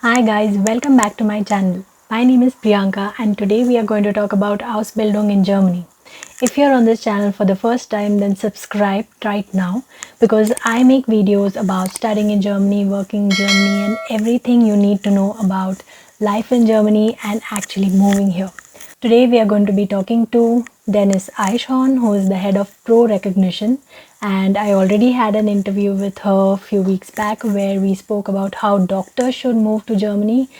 Hi guys, welcome back to my channel. My name is Priyanka and today we are going to talk about Ausbildung in Germany. If you're on this channel for the first time, then subscribe right now because I make videos about studying in Germany, working in Germany and everything you need to know about life in Germany and actually moving here. Today we are going to be talking to Dennis Eichhorn, who is the head of Pro Recognition, and I already had an interview with her a few weeks back where we spoke about how doctors should move to Germany.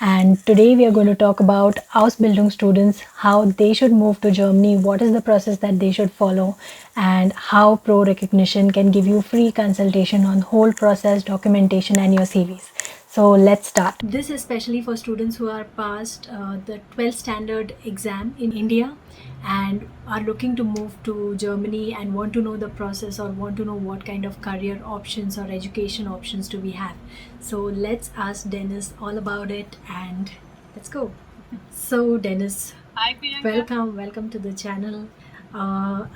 And today we are going to talk about Ausbildung students, how they should move to Germany, what is the process that they should follow, and how Pro Recognition can give you free consultation on whole process, documentation, and your CVs. So let's start. This is especially for students who are past the 12th standard exam in India and are looking to move to Germany and want to know the process or want to know what kind of career options or education options do we have. So let's ask Dennis all about it and let's go. So Dennis, Hi, Priyanka. welcome to the channel.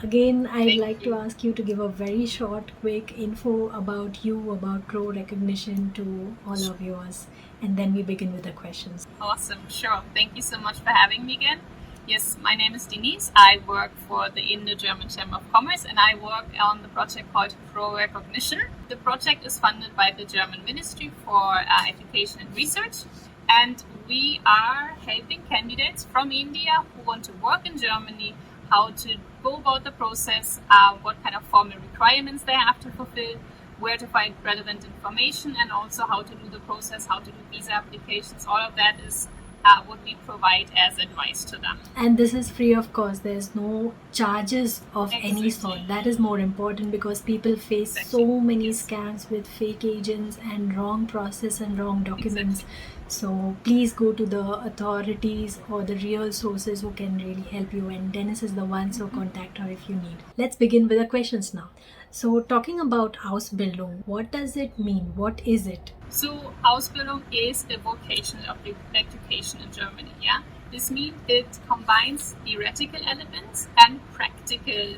Again, I'd Thank like to you. ask you to give a very short, quick info about you, about Pro Recognition to all of yours, and then we begin with the questions. Awesome. Sure. Thank you so much for having me again. Yes, my name is Denise. I work for the Indo-German Chamber of Commerce and I work on the project called Pro Recognition. The project is funded by the German Ministry for Education and Research, and we are helping candidates from India who want to work in Germany how to go about the process, what kind of formal requirements they have to fulfill, where to find relevant information, and also how to do the process, how to do visa applications. All of that is what we provide as advice to them. And this is free of cost. There's no charges of any Exactly. sort. That is more important because people face Exactly. so many Yes. scams with fake agents and wrong process and wrong documents. Exactly. So please go to the authorities or the real sources who can really help you. And Dennis is the one, so contact her if you need. Let's begin with the questions now. So talking about Ausbildung, what does it mean? What is it? So Ausbildung is a vocational education in Germany. Yeah, this means it combines theoretical elements and practical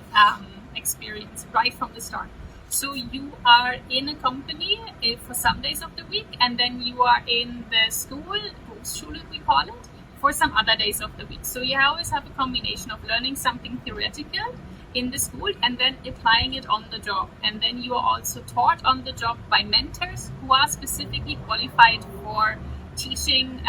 experience right from the start. So you are in a company for some days of the week, and then you are in the school, Berufsschule we call it, for some other days of the week. So you always have a combination of learning something theoretical in the school and then applying it on the job. And then you are also taught on the job by mentors who are specifically qualified for teaching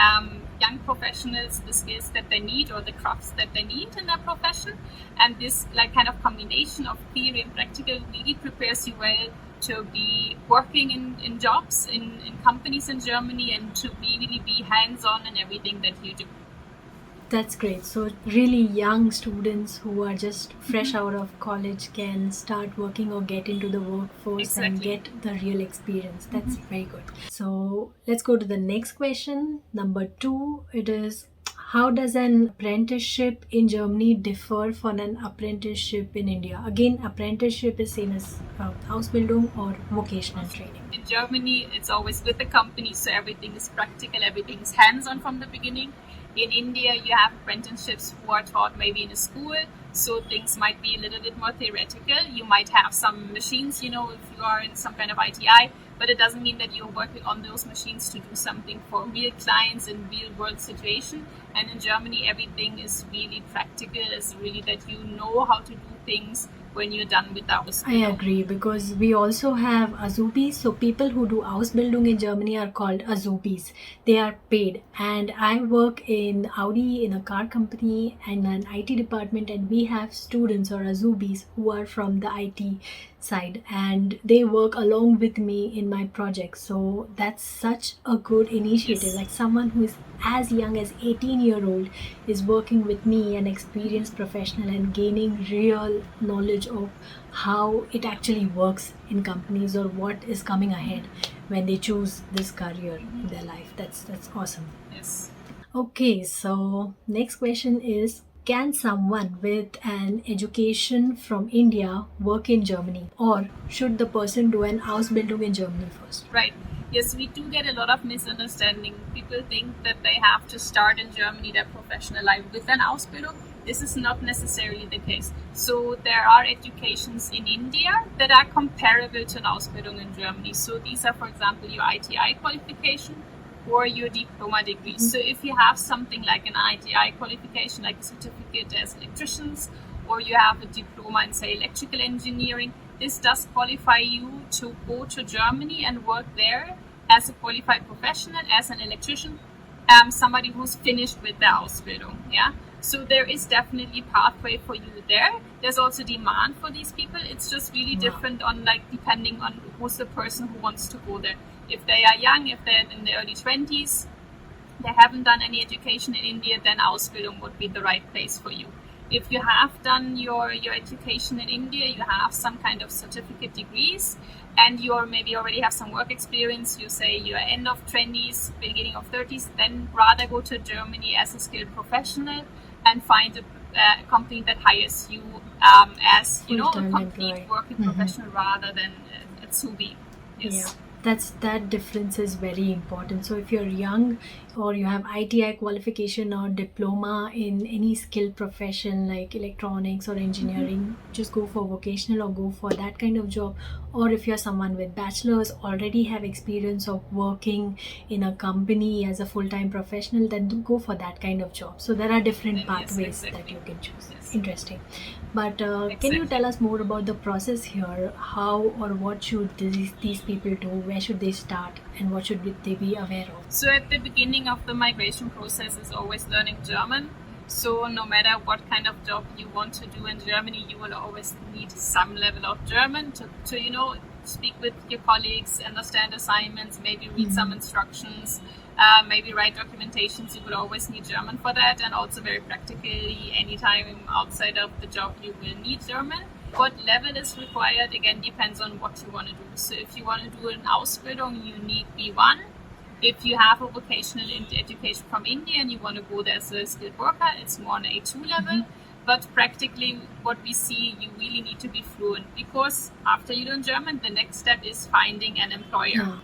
young professionals the skills that they need or the crafts that they need in their profession. And this kind of combination of theory and practical really prepares you well to be working in jobs in companies in Germany and to really be hands-on in everything that you do. That's great. So really young students who are just fresh out of college can start working or get into the workforce and Exactly. get the real experience. That's very good. So let's go to the next question. Number 2, it is how does an apprenticeship in Germany differ from an apprenticeship in India? Again, apprenticeship is same as Ausbildung or vocational training. In Germany, it's always with the company, so everything is practical, everything is hands-on from the beginning. In India, you have apprenticeships who are taught maybe in a school, so things might be a little bit more theoretical. You might have some machines, if you are in some kind of ITI, but it doesn't mean that you're working on those machines to do something for real clients in real world situation. And in Germany, everything is really practical. It's really that you know how to do things when you're done with the Ausbildung. I agree because we also have Azubis. So people who do Ausbildung in Germany are called Azubis. They are paid. And I work in Audi in a car company and an IT department, and we have students or Azubis who are from the IT side and they work along with me in my project. So that's such a good initiative. Yes. Like someone who is as young as 18-year-old is working with me, an experienced professional, and gaining real knowledge of how it actually works in companies or what is coming ahead when they choose this career in their life. That's awesome. Yes. Okay, so next question is, can someone with an education from India work in Germany, or should the person do an Ausbildung in Germany first? Right. Yes, we do get a lot of misunderstanding. People think that they have to start in Germany their professional life with an Ausbildung. This is not necessarily the case. So there are educations in India that are comparable to an Ausbildung in Germany. So these are, for example, your ITI qualification or your diploma degree. So if you have something like an ITI qualification, like a certificate as electricians, or you have a diploma in, say, electrical engineering, this does qualify you to go to Germany and work there as a qualified professional, as an electrician, somebody who's finished with the Ausbildung. Yeah. So there is definitely pathway for you there. There's also demand for these people. It's just really different on, like, depending on who's the person who wants to go there. If they are young, if they're in their early 20s, they haven't done any education in India, then Ausbildung would be the right place for you. If you have done your education in India, you have some kind of certificate degrees, and you maybe already have some work experience, you say you're end of 20s, beginning of 30s, then rather go to Germany as a skilled professional and find a company that hires you as, you know, a complete working professional rather than a Tsubi. Yes. Yeah. That difference is very important. So if you're young or you have ITI qualification or diploma in any skilled profession like electronics or engineering, just go for vocational or go for that kind of job. Or if you're someone with bachelor's, already have experience of working in a company as a full-time professional, then go for that kind of job. So there are different pathways that you can choose. Yes. Interesting. But can you tell us more about the process here? How or what should these people do? Where should they start? And what should they be aware of? So at the beginning of the migration process is always learning German. So no matter what kind of job you want to do in Germany, you will always need some level of German to you know, speak with your colleagues, understand assignments, maybe read some instructions, maybe write documentations. You will always need German for that, and also very practically anytime outside of the job you will need German. What level is required, again, depends on what you want to do. So if you want to do an Ausbildung, you need B1. If you have a vocational education from India and you want to go there as a skilled worker, it's more on A2 level. But practically what we see, you really need to be fluent, because after you learn German, the next step is finding an employer.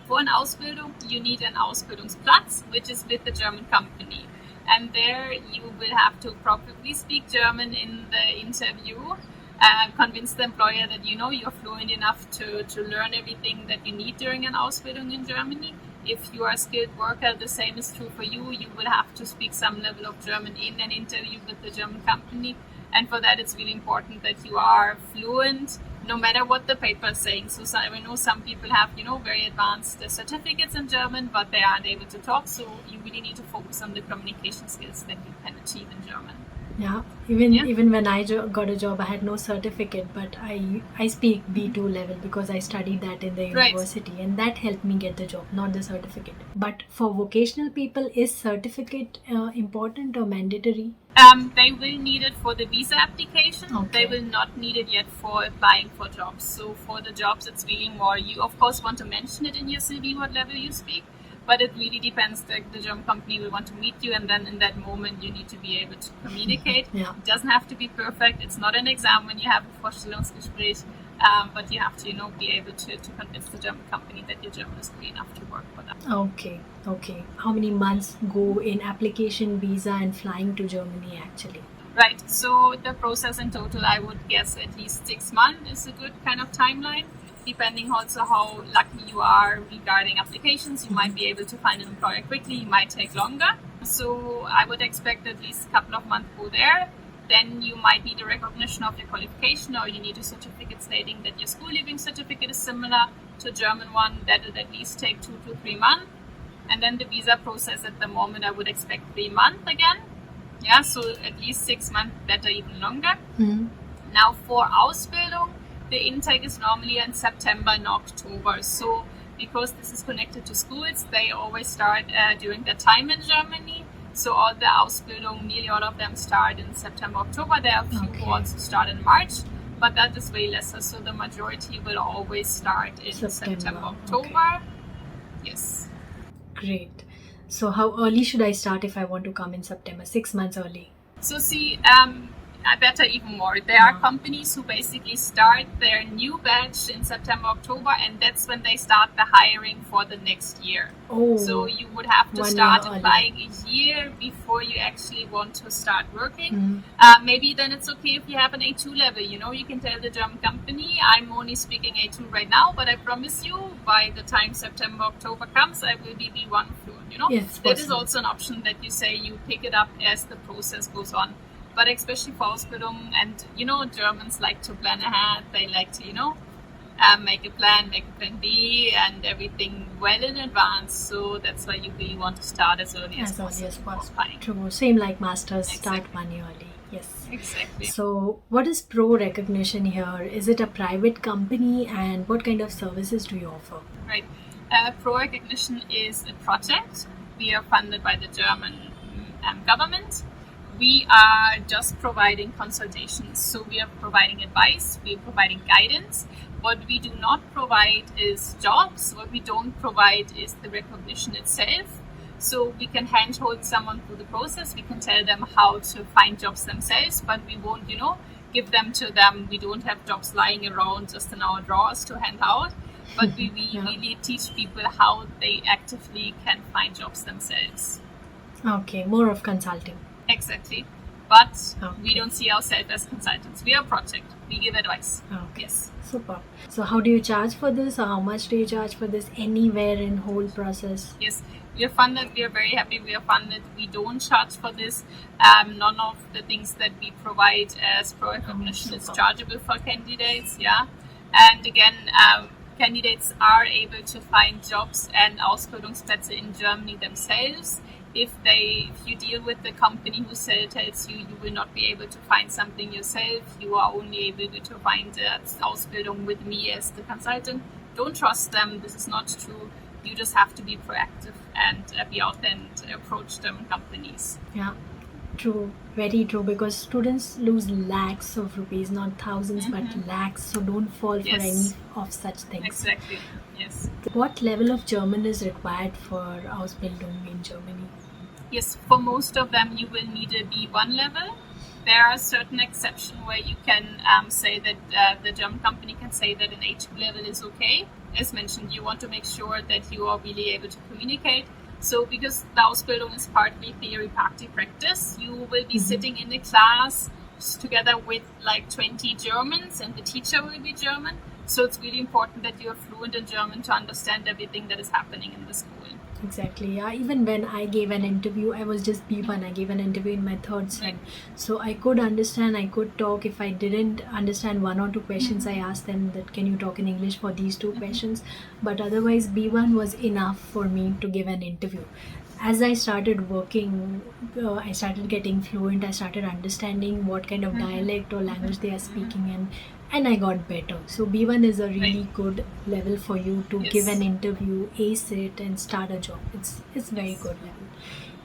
For an Ausbildung, you need an Ausbildungsplatz, which is with the German company. And there you will have to probably speak German in the interview, convince the employer that, you know, you're fluent enough to learn everything that you need during an Ausbildung in Germany. If you are a skilled worker, the same is true for you. You will have to speak some level of German in an interview with the German company. And for that, it's really important that you are fluent, no matter what the paper is saying. So I know some people have, you know, very advanced certificates in German, but they aren't able to talk. So you really need to focus on the communication skills that you can achieve in German. Yeah, even when I got a job, I had no certificate, but I speak B2 level because I studied that in the university, and that helped me get the job, not the certificate. But for vocational people, is certificate important or mandatory? They will need it for the visa application. They will not need it yet for applying for jobs. So for the jobs, it's really more, you of course want to mention it in your CV what level you speak, but it really depends. The German company will want to meet you, and then in that moment you need to be able to communicate. It doesn't have to be perfect. It's not an exam when you have a Vorstellungsgespräch, but you have to, you know, be able to convince the German company that your German is good enough to work for them. Okay. How many months go in application, visa, and flying to Germany actually? Right. So the process in total, I would guess at least 6 months is a good kind of timeline. Depending also how lucky you are regarding applications, you might be able to find an employer quickly, you might take longer. So I would expect at least a couple of months go there. Then you might need a recognition of your qualification, or you need a certificate stating that your school leaving certificate is similar to German one. That will at least take 2 to 3 months. And then the visa process at the moment, I would expect 3 months again. Yeah, so at least 6 months, better even longer. Now for Ausbildung, the intake is normally in September and October. So because this is connected to schools, they always start during their time in Germany. So all the Ausbildung, nearly all of them start in September, October. There are a few who also start in March, but that is way lesser. So the majority will always start in September, October. Yes. Great. So how early should I start if I want to come in September? 6 months early. So see, better even more. There are companies who basically start their new batch in September, October, and that's when they start the hiring for the next year. So you would have to start applying a year before you actually want to start working. Maybe then it's okay if you have an A2 level. You can tell the German company, I'm only speaking A2 right now, but I promise you by the time September, October comes, I will be B1 fluent. Yes, that is also an option that you say you pick it up as the process goes on. But especially for Ausbildung, and Germans like to plan ahead. They like to make a plan B, and everything well in advance. So that's why you really want to start as early as possible. True. Same like masters, start 1 year early. Yes. Exactly. So what is Pro Recognition here? Is it a private company, and what kind of services do you offer? Right. Pro Recognition is a project. We are funded by the German government. We are just providing consultations. So we are providing advice, we are providing guidance. What we do not provide is jobs. What we don't provide is the recognition itself. So we can handhold someone through the process. We can tell them how to find jobs themselves, but we won't, give them to them. We don't have jobs lying around just in our drawers to hand out. But we really teach people how they actively can find jobs themselves. Okay, more of consulting. Exactly. But we don't see ourselves as consultants. We are a project. We give advice. Okay. Yes. Super. So how do you charge for this, or how much do you charge for this anywhere in whole process? Yes, we are funded. We are very happy we are funded. We don't charge for this. None of the things that we provide as Pro Recognition is chargeable for candidates. Yeah. And again, candidates are able to find jobs and Ausbildungsplätze in Germany themselves. If you deal with the company who tells you will not be able to find something yourself, you are only able to find Ausbildung with me as the consultant. Don't trust them. This is not true. You just have to be proactive and be out there and approach German companies. Yeah, true. Very true, because students lose lakhs of rupees, not thousands, but lakhs. So don't fall for any of such things. Exactly. Yes. What level of German is required for Ausbildung in Germany? Yes, for most of them you will need a B1 level. There are certain exceptions where you can say that the German company can say that an A2 level is okay. As mentioned, you want to make sure that you are really able to communicate. So because the Ausbildung is partly theory, partly practice, you will be sitting in a class together with like 20 Germans, and the teacher will be German. So it's really important that you are fluent in German to understand everything that is happening in the school. Exactly. Yeah. Even when I gave an interview, I was just B1. I gave an interview in my third sem. So I could understand, I could talk. If I didn't understand one or two questions, I asked them that, can you talk in English for these two questions? But otherwise, B1 was enough for me to give an interview. As I started working, I started getting fluent. I started understanding what kind of dialect or language they are speaking, and I got better. So B1 is a really good level for you to give an interview, ace it, and start a job. It's very good level.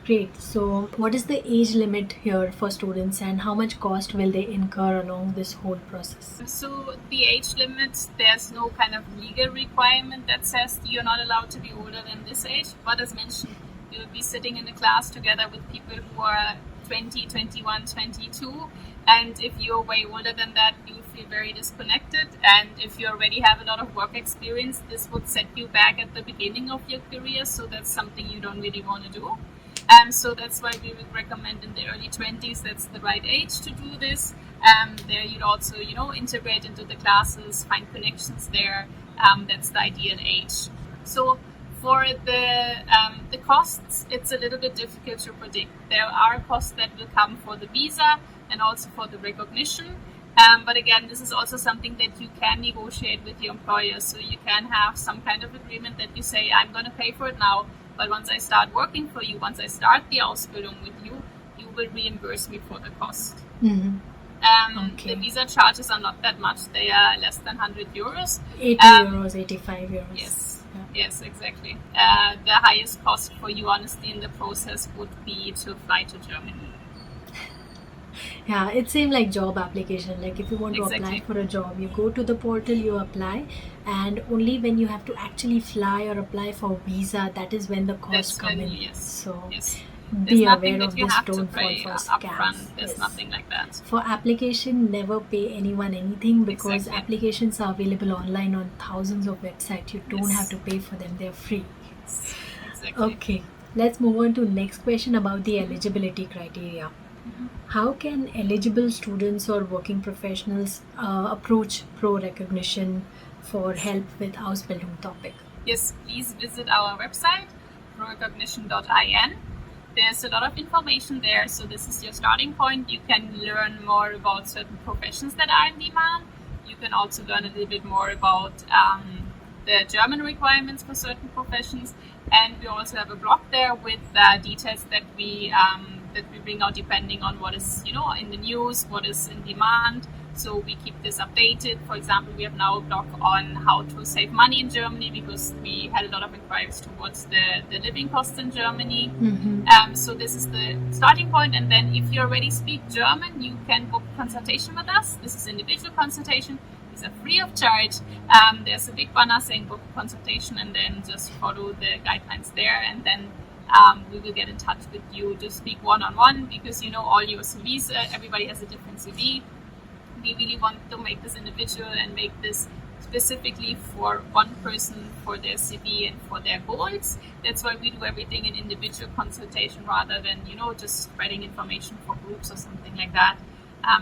Great. So what is the age limit here for students, and how much cost will they incur along this whole process? So the age limit, there's no kind of legal requirement that says you're not allowed to be older than this age. But as mentioned, you'll be sitting in a class together with people who are 20, 21, 22. And if you're way older than that, you feel very disconnected. And if you already have a lot of work experience, this would set you back at the beginning of your career. So that's something you don't really want to do. So that's why we would recommend in the early 20s, that's the right age to do this. There you'd also, integrate into the classes, find connections there. That's the ideal age. So for the costs, it's a little bit difficult to predict. There are costs that will come for the visa and also for the recognition. But again, this is also something that you can negotiate with your employer. So you can have some kind of agreement that you say, I'm going to pay for it now, but once I start working for you, once I start the Ausbildung with you, you will reimburse me for the cost. The visa charges are not that much. They are less than 100 euros. 80 euros, 85 euros. Yes. Yes, exactly. The highest cost for you, honestly, in the process would be to fly to Germany. Yeah, it seemed like job application. Like if you want to apply for a job, you go to the portal, you apply, and only when you have to actually fly or apply for visa, that is when the cost comes in. Yes. So There's Be nothing aware that of you this, have to don't fall pay for upfront. scams. There's Yes. nothing like that. For application, never pay anyone anything because Exactly. applications are available online on thousands of websites. You don't have Yes. to pay for them, they're free. Exactly. Okay, let's move on to next question about the eligibility criteria. How can eligible students or working professionals approach pro recognition for help with Ausbildung topic? Yes, please visit our website, prorecognition.in. There's a lot of information there, so this is your starting point. You can learn more about certain professions that are in demand. You can also learn a little bit more about the German requirements for certain professions, and we also have a blog there with details that we bring out depending on what is in the news, what is in demand. So we keep this updated. For example, we have now a blog on how to save money in Germany because we had a lot of inquiries towards the living costs in Germany. So this is the starting point. And then if you already speak German, you can book consultation with us. This is individual consultation. These are free of charge. There's a big banner saying book consultation, and then just follow the guidelines there. And then we will get in touch with you to speak one-on-one because all your CVs, everybody has a different CV. We really want to make this individual and make this specifically for one person, for their CV and for their goals. That's why we do everything in individual consultation rather than just spreading information for groups or something like that.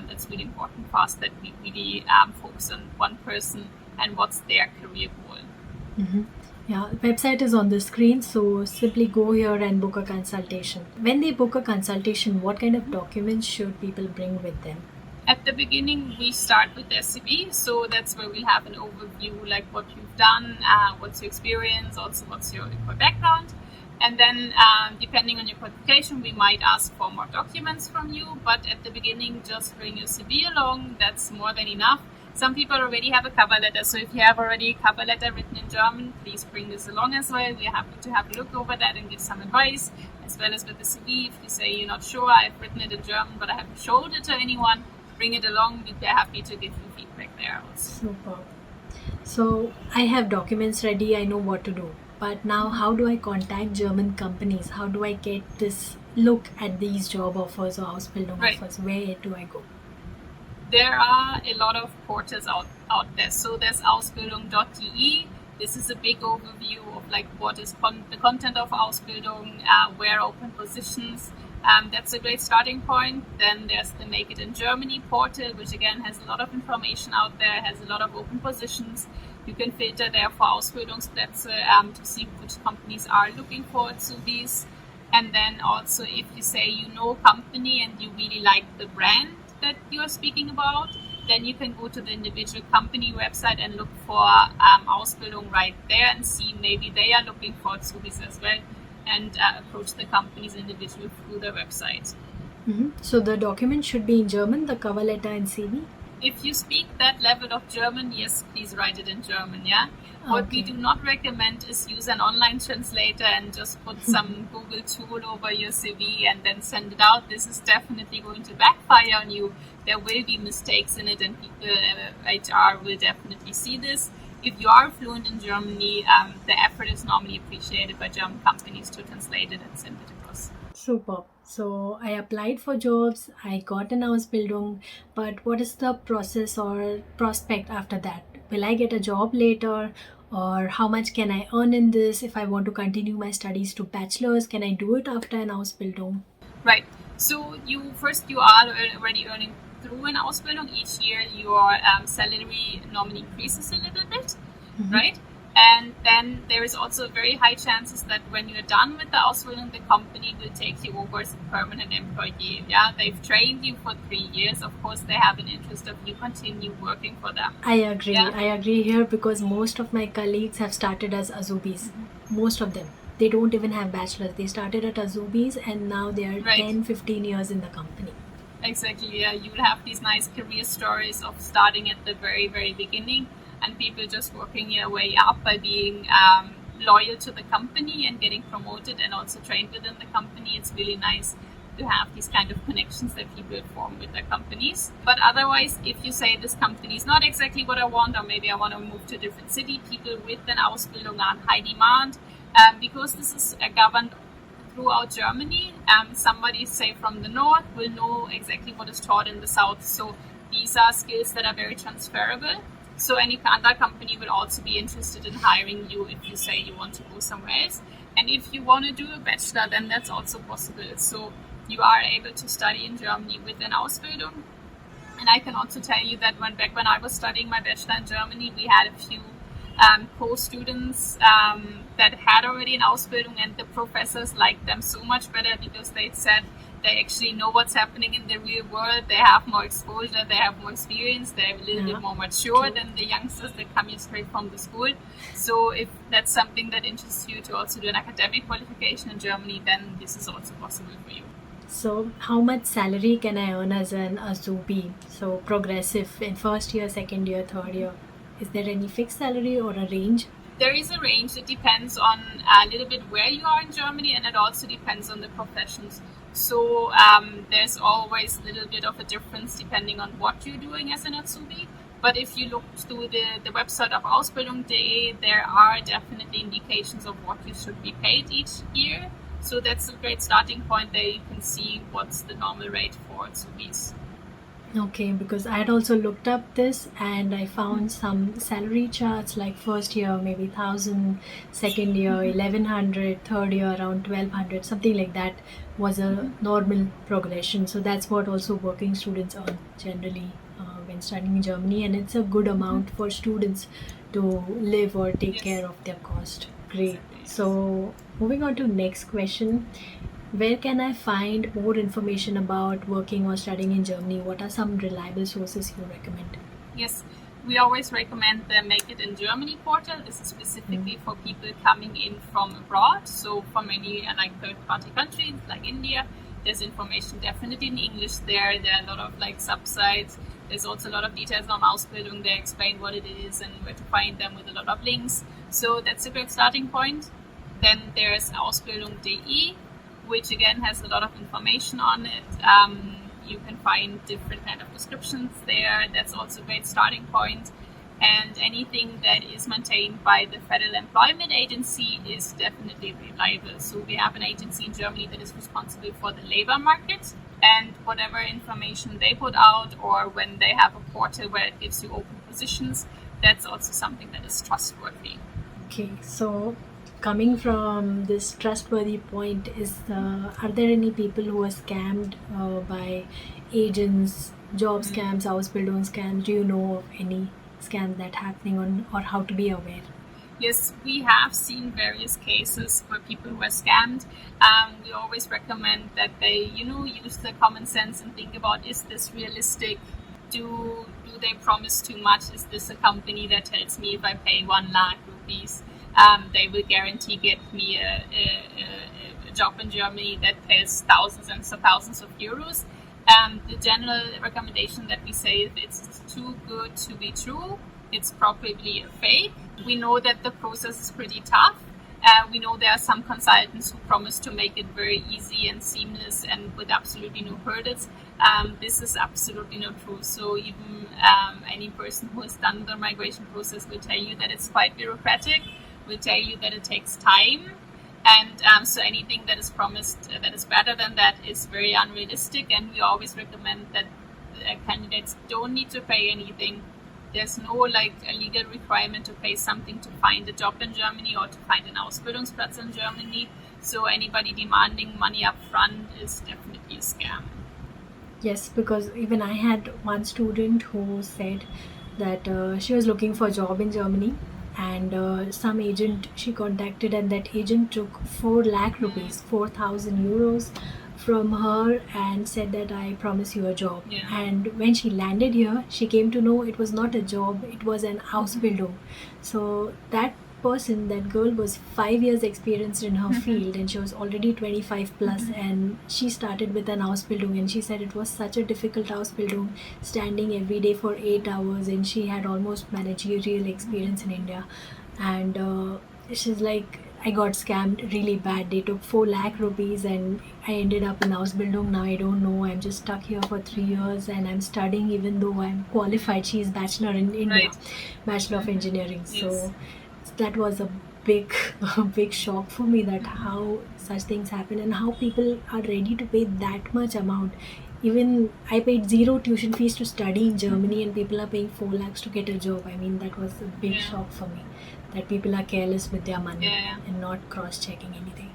That's really important for us that we really focus on one person and what's their career goal. Yeah, website is on the screen, so simply go here and book a consultation. When they book a consultation, what kind of documents should people bring with them? At the beginning, we start with their CV, so that's where we have an overview, like what you've done, what's your experience, also what's your background. And then, depending on your qualification, we might ask for more documents from you, but at the beginning, just bring your CV along, that's more than enough. Some people already have a cover letter, so if you have already a cover letter written in German, please bring this along as well. We're happy to have a look over that and give some advice, as well as with the CV. If you say you're not sure, I've written it in German, but I haven't showed it to anyone, bring it along. We'd be happy to give you feedback there also. Super. So I have documents ready, I know what to do. But now how do I contact German companies? How do I get this look at these job offers or Ausbildung offers? Where do I go? There are a lot of portals out there. So there's Ausbildung.de. This is a big overview of like what is the content of Ausbildung, where open positions. That's a great starting point. Then there's the Make It in Germany portal, which again has a lot of information out there, has a lot of open positions. You can filter there for Ausbildungsplätze to see which companies are looking for Azubis. And then also if you say you know a company and you really like the brand that you are speaking about, then you can go to the individual company website and look for Ausbildung right there and see maybe they are looking for Azubis as well, and approach the companies individually through their website. So the document should be in German, the cover letter and CV? If you speak that level of German, yes, please write it in German, yeah? What we do not recommend is use an online translator and just put some Google tool over your CV and then send it out. This is definitely going to backfire on you. There will be mistakes in it and people, HR will definitely see this. If you are fluent in Germany, the effort is normally appreciated by German companies to translate it and send it across. Super. So I applied for jobs, I got an Ausbildung, but what is the process or prospect after that? Will I get a job later, or how much can I earn in this? If I want to continue my studies to bachelor's, can I do it after an Ausbildung? Right. So you are already earning through an Ausbildung. Each year your salary normally increases a little bit, right? And then there is also very high chances that when you're done with the Ausbildung, the company will take you over as a permanent employee. Yeah, they've trained you for 3 years. Of course, they have an interest of you continue working for them. I agree. Yeah? I agree here because most of my colleagues have started as Azubis. Most of them. They don't even have bachelors. They started at Azubis and now they are 10, 15 years in the company. Exactly. Yeah, you'll have these nice career stories of starting at the very, very beginning, and people just working your way up by being loyal to the company and getting promoted and also trained within the company. It's really nice to have these kind of connections that people form with their companies. But otherwise, if you say this company is not exactly what I want, or maybe I want to move to a different city, people with an Ausbildung are in high demand because this is governed throughout Germany. Somebody, say from the north, will know exactly what is taught in the south. So these are skills that are very transferable. So any other company will also be interested in hiring you if you say you want to go somewhere else. And if you want to do a bachelor, then that's also possible. So you are able to study in Germany with an Ausbildung. And I can also tell you that back when I was studying my bachelor in Germany, we had a few co-students that had already an Ausbildung, and the professors liked them so much better because they said they actually know what's happening in the real world. They have more exposure, they have more experience, they're a little bit more mature than the youngsters that come in straight from the school. So if that's something that interests you to also do an academic qualification in Germany, then this is also possible for you. So, how much salary can I earn as an Azubi? So, progressive in first year, second year, third year. Is there any fixed salary or a range? There is a range. It depends on a little bit where you are in Germany, and it also depends on the professions. So there's always a little bit of a difference depending on what you're doing as an Azubi. But if you look through the website of Ausbildung.de, there are definitely indications of what you should be paid each year. So that's a great starting point. There you can see what's the normal rate for Azubis. Okay, because I had also looked up this and I found some salary charts like first year maybe 1,000, second year 1,100, third year around 1,200, something like that was a normal progression. So that's what also working students earn generally when studying in Germany, and it's a good amount for students to live or take care of their cost. Great. So moving on to next question. Where can I find more information about working or studying in Germany? What are some reliable sources you recommend? Yes, we always recommend the Make It in Germany portal. This is specifically for people coming in from abroad. So from any like third-party countries like India, there's information definitely in English there. There are a lot of like subsites. There's also a lot of details on Ausbildung. They explain what it is and where to find them with a lot of links. So that's a great starting point. Then there's Ausbildung.de, which again has a lot of information on it. You can find different kind of descriptions there. That's also a great starting point. And anything that is maintained by the Federal Employment Agency is definitely reliable. So we have an agency in Germany that is responsible for the labor market, and whatever information they put out, or when they have a portal where it gives you open positions, that's also something that is trustworthy. Okay, so coming from this trustworthy point, are there any people who are scammed by agents, job scams, Ausbildung scams? Do you know of any scams that happening on, or how to be aware? Yes, we have seen various cases where people were scammed. We always recommend that they, use their common sense and think about, is this realistic? Do they promise too much? Is this a company that tells me if I pay 1 lakh rupees, they will guarantee get me a job in Germany that pays thousands and thousands of euros? The general recommendation that we say, if it's too good to be true, it's probably a fake. We know that the process is pretty tough. We know there are some consultants who promise to make it very easy and seamless and with absolutely no hurdles. This is absolutely not true. So even any person who has done the migration process will tell you that it's quite bureaucratic, will tell you that it takes time. And so anything that is promised that is better than that is very unrealistic. And we always recommend that candidates don't need to pay anything. There's no a legal requirement to pay something to find a job in Germany or to find an Ausbildungsplatz in Germany. So anybody demanding money up front is definitely a scam. Yes, because even I had one student who said that she was looking for a job in Germany, and some agent she contacted, and that agent took 4 lakh rupees, 4,000 euros from her, and said that I promise you a job. Yeah. And when she landed here, she came to know it was not a job, it was an Ausbildung. So that person, that girl, was 5 years experienced in her field, and she was already 25 plus, and she started with an Ausbildung, and she said it was such a difficult Ausbildung, standing every day for 8 hours, and she had almost managerial experience in India. And she's like, I got scammed really bad. They took 4 lakh rupees and I ended up in Ausbildung. Now I don't know. I'm just stuck here for 3 years and I'm studying even though I'm qualified. She's bachelor in India, Right. Bachelor of Engineering. Yes. So that was a big shock for me, that how such things happen, and how people are ready to pay that much amount. Even I paid zero tuition fees to study in Germany, and people are paying 4 lakhs to get a job. I mean, that was a big shock for me, that people are careless with their money and not cross checking anything.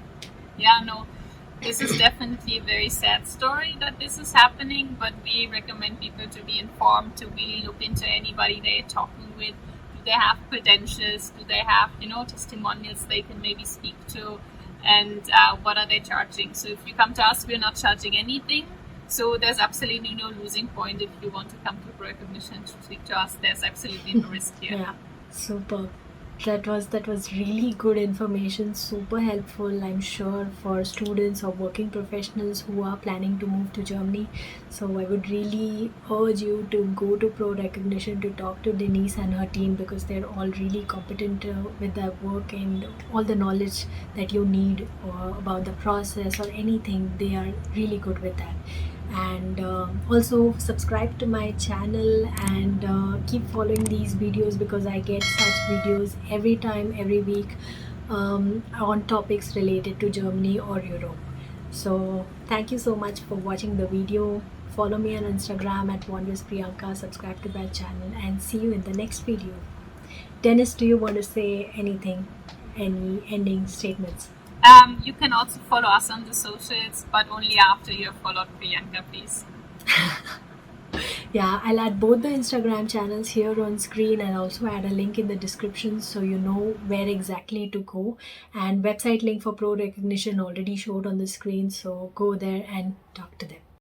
Yeah, no, this is definitely a very sad story that this is happening, but we recommend people to be informed, to really look into anybody they're talking with. Do they have credentials? Do they have, testimonials they can maybe speak to? And what are they charging? So if you come to us, we're not charging anything. So there's absolutely no losing point if you want to come to Recognition to speak to us. There's absolutely no risk here. Yeah, super. That was really good information, super helpful, I'm sure, for students or working professionals who are planning to move to Germany. So I would really urge you to go to Pro Recognition to talk to Denise and her team, because they're all really competent with their work, and all the knowledge that you need about the process or anything, they are really good with that. And also subscribe to my channel, and keep following these videos, because I get such videos every time, every week, on topics related to Germany or Europe. So thank you so much for watching the video. Follow me on Instagram at Wanderess Priyanka, subscribe to my channel, and see you in the next video. Dennis, do you want to say anything, any ending statements? You can also follow us on the socials, but only after you have followed Priyanka, please. Yeah, I'll add both the Instagram channels here on screen, and also add a link in the description so you know where exactly to go. And website link for Pro Recognition already showed on the screen, so go there and talk to them.